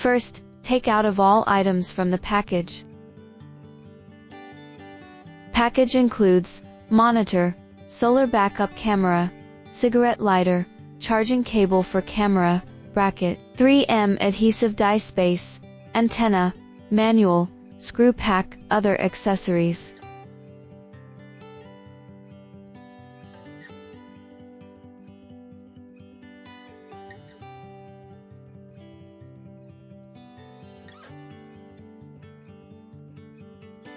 First, take out of all items from the package. Package includes monitor, solar backup camera, cigarette lighter, charging cable for camera, bracket, 3M adhesive die space, antenna, manual, screw pack, other accessories.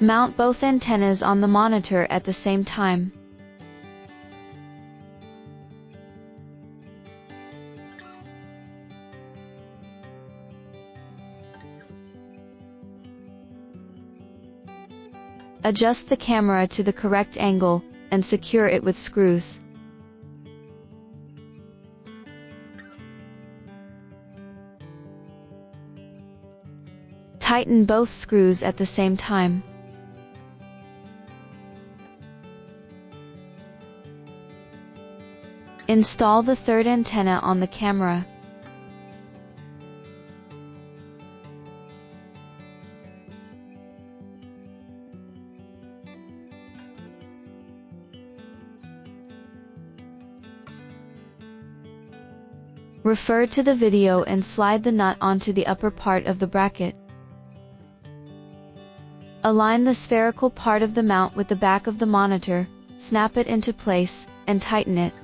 Mount both antennas on the monitor at the same time. Adjust the camera to the correct angle, and secure it with screws. Tighten both screws at the same time. Install the third antenna on the camera. Refer to the video and slide the nut onto the upper part of the bracket. Align the spherical part of the mount with the back of the monitor, snap it into place, and tighten it.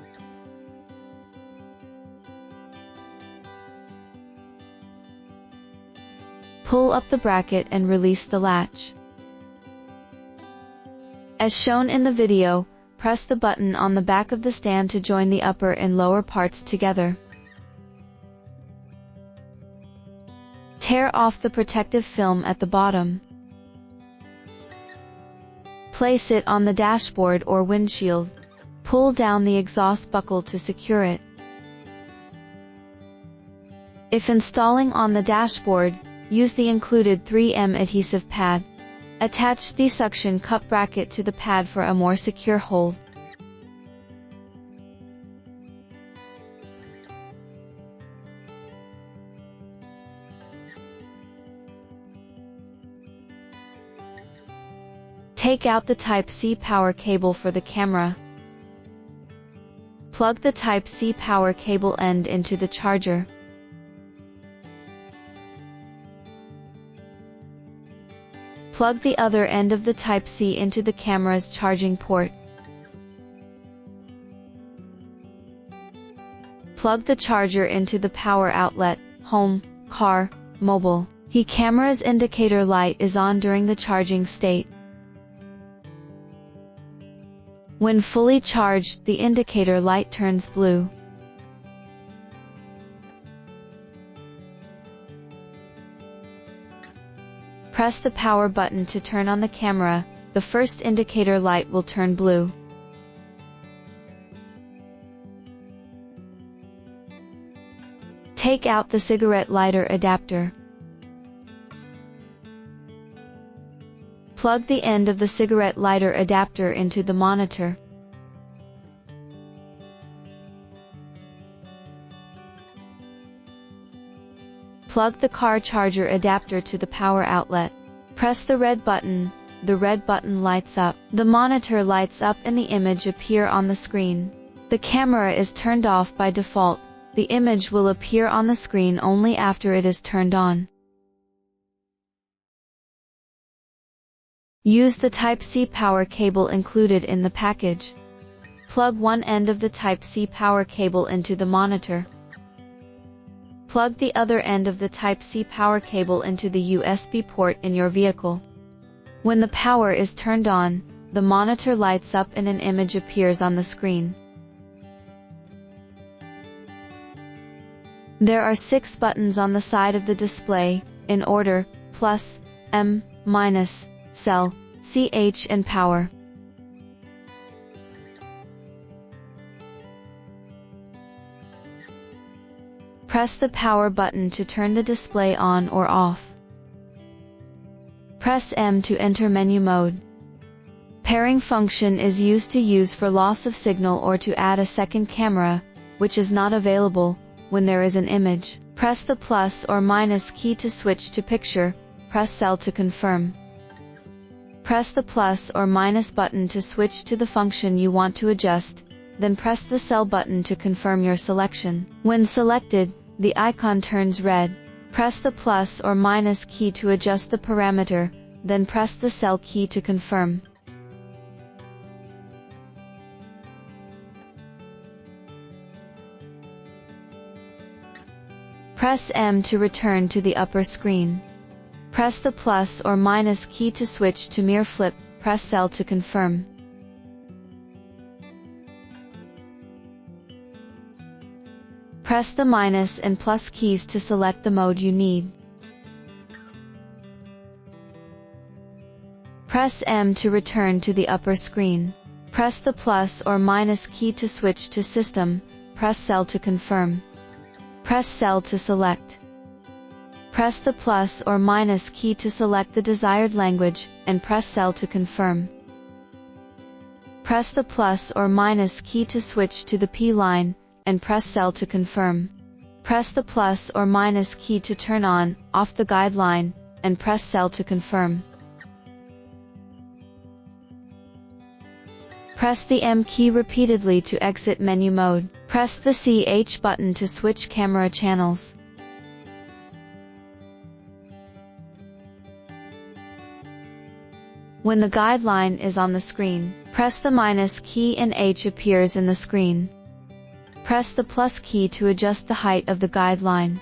Pull up the bracket and release the latch. As shown in the video, press the button on the back of the stand to join the upper and lower parts together. Tear off the protective film at the bottom. Place it on the dashboard or windshield. Pull down the exhaust buckle to secure it. If installing on the dashboard, use the included 3M adhesive pad. Attach the suction cup bracket to the pad for a more secure hold. Take out the Type-C power cable for the camera. Plug the Type-C power cable end into the charger. Plug the other end of the Type-C into the camera's charging port. Plug the charger into the power outlet, home, car, mobile. The camera's indicator light is on during the charging state. When fully charged, the indicator light turns blue. Press the power button to turn on the camera. The first indicator light will turn blue. Take out the cigarette lighter adapter. Plug the end of the cigarette lighter adapter into the monitor. Plug the car charger adapter to the power outlet. Press the red button. The red button lights up. The monitor lights up and the image appear on the screen. The camera is turned off by default. The image will appear on the screen only after it is turned on. Use the Type-C power cable included in the package. Plug one end of the Type-C power cable into the monitor. Plug the other end of the Type-C power cable into the USB port in your vehicle. When the power is turned on, the monitor lights up and an image appears on the screen. There are 6 buttons on the side of the display, in order: plus, M, minus, cell, CH and power. Press the power button to turn the display on or off. Press M to enter menu mode. Pairing function is used to use for loss of signal or to add a second camera, which is not available when there is an image. Press the plus or minus key to switch to picture, press cell to confirm. Press the plus or minus button to switch to the function you want to adjust, then press the cell button to confirm your selection. When selected, the icon turns red. Press the plus or minus key to adjust the parameter, then press the cell key to confirm. Press M to return to the upper screen. Press the plus or minus key to switch to mirror flip, press cell to confirm. Press the minus and plus keys to select the mode you need. Press M to return to the upper screen. Press the plus or minus key to switch to system, press cell to confirm. Press cell to select. Press the plus or minus key to select the desired language, and press cell to confirm. Press the plus or minus key to switch to the P line, and press cell to confirm. Press the plus or minus key to turn on, off the guideline, and press cell to confirm. Press the M key repeatedly to exit menu mode. Press the CH button to switch camera channels. When the guideline is on the screen, press the minus key and H appears in the screen. Press the plus key to adjust the height of the guideline.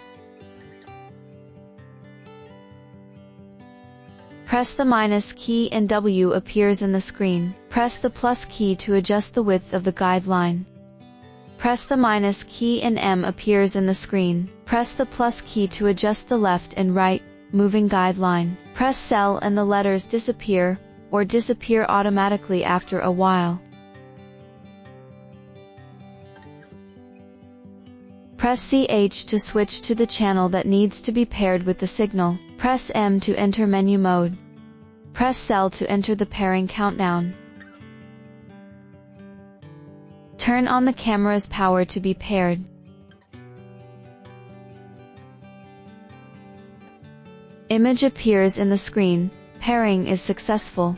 Press the minus key and W appears in the screen. Press the plus key to adjust the width of the guideline. Press the minus key and M appears in the screen. Press the plus key to adjust the left and right, moving guideline. Press cell and the letters disappear, or disappear automatically after a while. Press CH to switch to the channel that needs to be paired with the signal. Press M to enter menu mode. Press cell to enter the pairing countdown. Turn on the camera's power to be paired. Image appears in the screen. Pairing is successful.